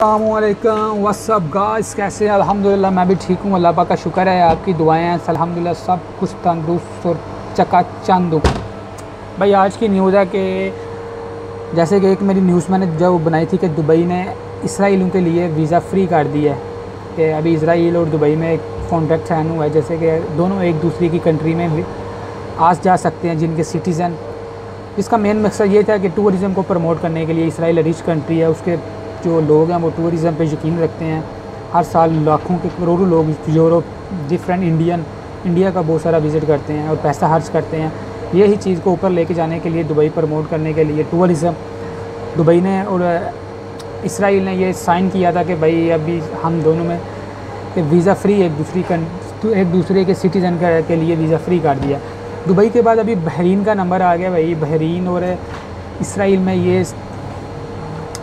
अस्सलामुअलैकुम WhatsApp guys, कैसे हैं? अल्हम्दुलिल्लाह मैं भी ठीक हूँ। अल्लाह पाक का शुक्र है, आपकी दुआएं हैं। अल्हम्दुलिल्लाह सब कुछ तंदुरुस्त और चकाचंद। भाई आज की न्यूज़ है कि जैसे कि एक मेरी न्यूज़ मैंने जो बनाई थी कि दुबई ने इसराइलियों के लिए वीज़ा फ्री कर दिया है कि अभी इसराइल और दुबई में एक कॉन्ट्रैक्ट साइन हुआ है, जैसे कि दोनों एक दूसरे की कंट्री में आ जा सकते हैं जिनके सिटीज़न। इसका मेन मकसद ये था कि टूरिज़म को प्रमोट करने के लिए। इसराइल रिच कंट्री है, उसके जो लोग हैं वो टूरिज़म पे यकीन रखते हैं। हर साल लाखों के करोड़ों लोग यूरोप डिफरेंट इंडिया का बहुत सारा विज़िट करते हैं और पैसा खर्च करते हैं। यही चीज़ को ऊपर लेके जाने के लिए, दुबई प्रमोट करने के लिए टूरिज़म, दुबई ने और इसराइल ने ये साइन किया था कि भाई अभी हम दोनों में कि वीज़ा फ्री एक दूसरे के सिटीज़न के लिए वीज़ा फ्री कर दिया। दुबई के बाद अभी बहरीन का नंबर आ गया। भाई बहरीन और इसराइल में ये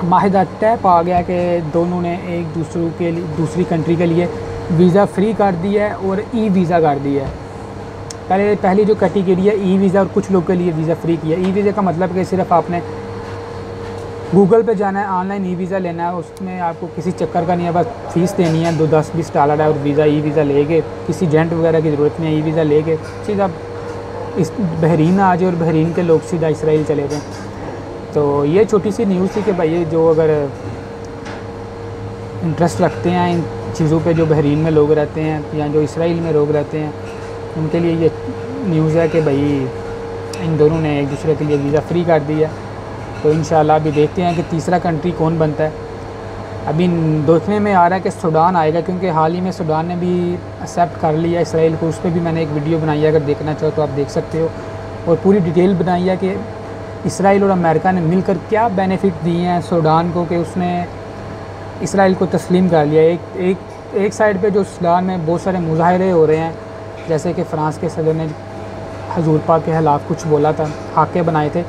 माहिदा तय पा गया कि दोनों ने एक दूसरी कंट्री के लिए वीज़ा फ्री कर दिया है और ई वीज़ा कर दिया है। पहली जो कैटेगरी है ई वीज़ा, और कुछ लोग के लिए वीज़ा फ्री किया। ई वीज़ा का मतलब कि सिर्फ आपने गूगल पे जाना है, ऑनलाइन ई वीज़ा लेना है, उसमें आपको किसी चक्कर का नहीं है, बस फ़ीस देनी है $10-20 है और ई वीज़ा लेके किसी एजेंट वगैरह की ज़रूरत नहीं है। ई वीज़ा लेके सीधा इस बहरीन आ जाए और बहरीन के लोग सीधा इसराइल चले गए। तो ये छोटी सी न्यूज़ थी कि भाई ये जो अगर इंटरेस्ट रखते हैं इन चीज़ों पे, जो बहरीन में लोग रहते हैं या जो इसराइल में लोग रहते हैं, उनके लिए ये न्यूज़ है कि भाई इन दोनों ने एक दूसरे के लिए वीज़ा फ्री कर दिया। तो इंशाल्लाह अभी देखते हैं कि तीसरा कंट्री कौन बनता है। अभी देखने में आ रहा है कि सूडान आएगा, क्योंकि हाल ही में सूडान ने भी एक्सेप्ट कर लिया इसराइल को। उस पर भी मैंने एक वीडियो बनाई है, अगर देखना चाहो तो आप देख सकते हो, और पूरी डिटेल बनाई है कि इसराइल और अमेरिका ने मिलकर क्या बेनिफिट दिए हैं सूडान को कि उसने इसराइल को तस्लीम कर लिया। एक साइड पे जो सूडान में बहुत सारे मुजाहरे हो रहे हैं, जैसे कि फ़्रांस के सदर ने हजूर पाक के ख़िलाफ़ कुछ बोला था, खाके बनाए थे,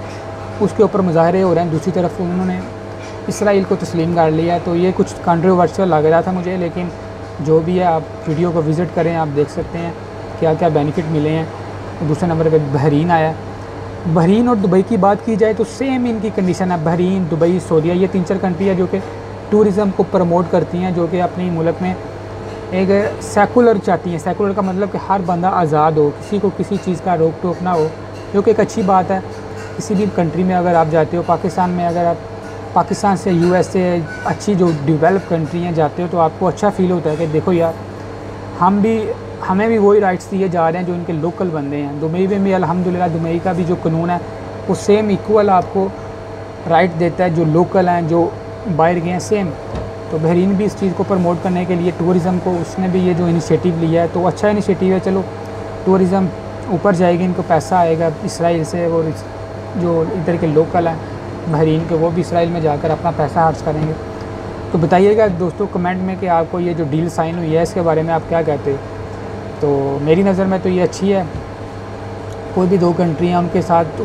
उसके ऊपर मुजाहरे हो रहे हैं। दूसरी तरफ उन्होंने इसराइल को तस्लीम कर लिया। तो ये कुछ कंट्रोवर्शियल लग रहा था मुझे, लेकिन जो भी है आप वीडियो को विज़िट करें, आप देख सकते हैं क्या क्या बेनिफिट मिले हैं। दूसरे नंबर पे बहरीन आया। बहरीन और दुबई की बात की जाए तो सेम इनकी कंडीशन है। बहरीन, दुबई, सऊदीया, ये 3-4 कंट्री है जो कि टूरिज़म को प्रमोट करती हैं, जो कि अपनी मुल्क में एक सेकुलर चाहती हैं। सेकुलर का मतलब कि हर बंदा आज़ाद हो, किसी को किसी चीज़ का रोक टोक ना हो, जो कि एक अच्छी बात है। किसी भी कंट्री में अगर आप जाते हो, पाकिस्तान में अगर आप पाकिस्तान से यूएस से अच्छी जो डेवलप कंट्री हैं जाते हो, तो आपको अच्छा फ़ील होता है कि देखो यार हमें भी वही राइट्स दिए जा रहे हैं जो इनके लोकल बंदे हैं। दुबई में भी अल्हम्दुलिल्लाह दुबई का भी जो कानून है वो सेम इक्वल आपको राइट देता है, जो लोकल हैं, जो बाहर गए हैं, सेम। तो बहरीन भी इस चीज़ को प्रमोट करने के लिए टूरिज़म को, उसने भी ये जो इनिशिएटिव लिया है, तो अच्छा इनिशिएटिव है। चलो टूरिज़म ऊपर जाएगी, इनको पैसा आएगा इसराइल से, और जो इधर के लोकल हैं बहरीन के, वो भी इसराइल में जाकर अपना पैसा खर्च करेंगे। तो बताइएगा दोस्तों कमेंट में कि आपको ये जो डील साइन हुई है इसके बारे में आप क्या कहते हो। तो मेरी नज़र में तो ये अच्छी है। कोई भी दो कंट्री हैं, उनके साथ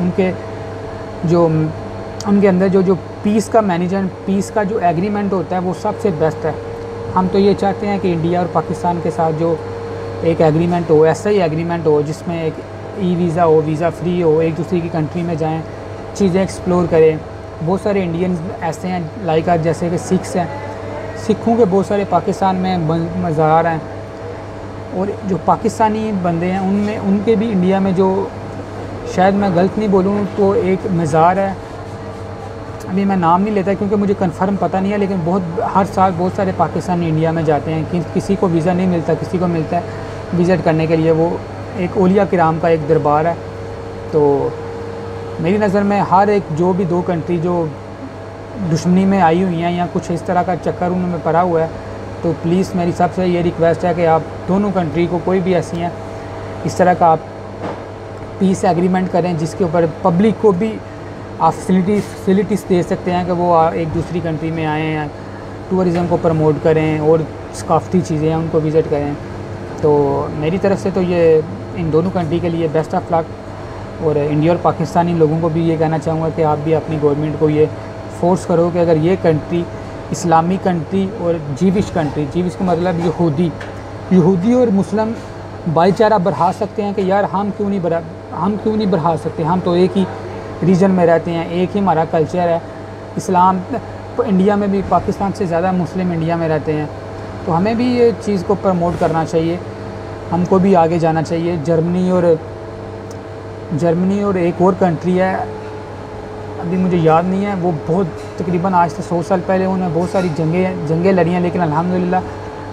उनके अंदर जो पीस का मैनेजमेंट, पीस का जो एग्रीमेंट होता है वो सबसे बेस्ट है। हम तो ये चाहते हैं कि इंडिया और पाकिस्तान के साथ जो एक एग्रीमेंट हो, ऐसा ही एग्रीमेंट हो जिसमें एक ई वीज़ा हो, वीज़ा फ्री हो, एक दूसरे की कंट्री में जाएँ, चीज़ें एक्सप्लोर करें। बहुत सारे इंडियन ऐसे हैं लाइक आज जैसे कि सिख्स हैं, सिखों के बहुत सारे पाकिस्तान में मज़ार हैं, और जो पाकिस्तानी बंदे हैं उनमें उनके भी इंडिया में जो, शायद मैं गलत नहीं बोलूँ तो एक मज़ार है, अभी मैं नाम नहीं लेता क्योंकि मुझे कंफर्म पता नहीं है, लेकिन हर साल बहुत सारे पाकिस्तानी इंडिया में जाते हैं कि किसी को वीज़ा नहीं मिलता, किसी को मिलता है विज़िट करने के लिए। वो एक औलिया किराम का एक दरबार है। तो मेरी नज़र में हर एक जो भी दो कंट्री जो दुश्मनी में आई हुई हैं या कुछ इस तरह का चक्कर उनमें पड़ा हुआ है, तो प्लीज़ मेरी सबसे ये रिक्वेस्ट है कि आप दोनों कंट्री को, कोई भी ऐसी हैं इस तरह का, आप पीस एग्रीमेंट करें जिसके ऊपर पब्लिक को भी आप फैसिलिटीज़ दे सकते हैं कि वो एक दूसरी कंट्री में आएँ या टूरिज़म को प्रमोट करें और सकाफ़ती चीज़ें हैं उनको विज़िट करें। तो मेरी तरफ से तो ये इन दोनों कंट्री के लिए बेस्ट ऑफ लक। और इंडिया और पाकिस्तानी लोगों को भी ये कहना चाहूँगा कि आप भी अपनी गवर्नमेंट को ये फोर्स करो कि अगर ये कंट्री इस्लामिक कंट्री और जीविश कंट्री, जीविश का मतलब यहूदी और मुस्लिम भाईचारा बढ़ा सकते हैं कि यार हम क्यों नहीं बढ़ा सकते। हम तो एक ही रीजन में रहते हैं, एक ही हमारा कल्चर है, इस्लाम इंडिया में भी पाकिस्तान से ज़्यादा मुस्लिम इंडिया में रहते हैं, तो हमें भी ये चीज़ को प्रमोट करना चाहिए, हमको भी आगे जाना चाहिए। जर्मनी और एक और कंट्री है, अभी मुझे याद नहीं है, वो बहुत तकरीबन आज से 100 साल पहले उन्होंने बहुत सारी जंगें लड़ी हैं, लेकिन अल्हम्दुलिल्लाह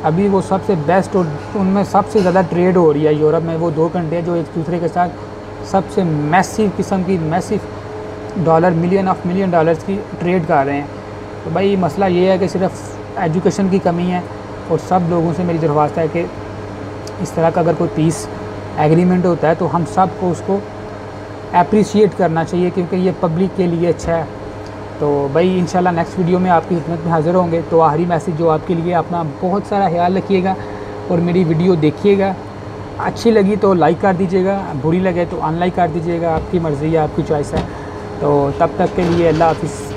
अभी वो सबसे बेस्ट और उनमें सबसे ज़्यादा ट्रेड हो रही है। यूरोप में वो 2 कंट्री हैं जो एक दूसरे के साथ सबसे मैसिव किस्म की मिलियन डॉलर्स की ट्रेड कर रहे हैं। तो भाई मसला ये है कि सिर्फ एजुकेशन की कमी है, और सब लोगों से मेरी दरख्वास्त है कि इस तरह का अगर कोई पीस एग्रीमेंट होता है तो हम सब को उसको अप्रिशिएट करना चाहिए, क्योंकि ये पब्लिक के लिए अच्छा है। तो भाई इंशाल्लाह नेक्स्ट वीडियो में आपकी खिदमत में हाज़िर होंगे। तो आखिरी मैसेज जो आपके लिए, अपना बहुत सारा ख्याल रखिएगा और मेरी वीडियो देखिएगा। अच्छी लगी तो लाइक कर दीजिएगा, बुरी लगे तो अनलाइक कर दीजिएगा, आपकी मर्ज़ी है, आपकी चॉइस है। तो तब तक के लिए अल्लाह हाफ़िज़।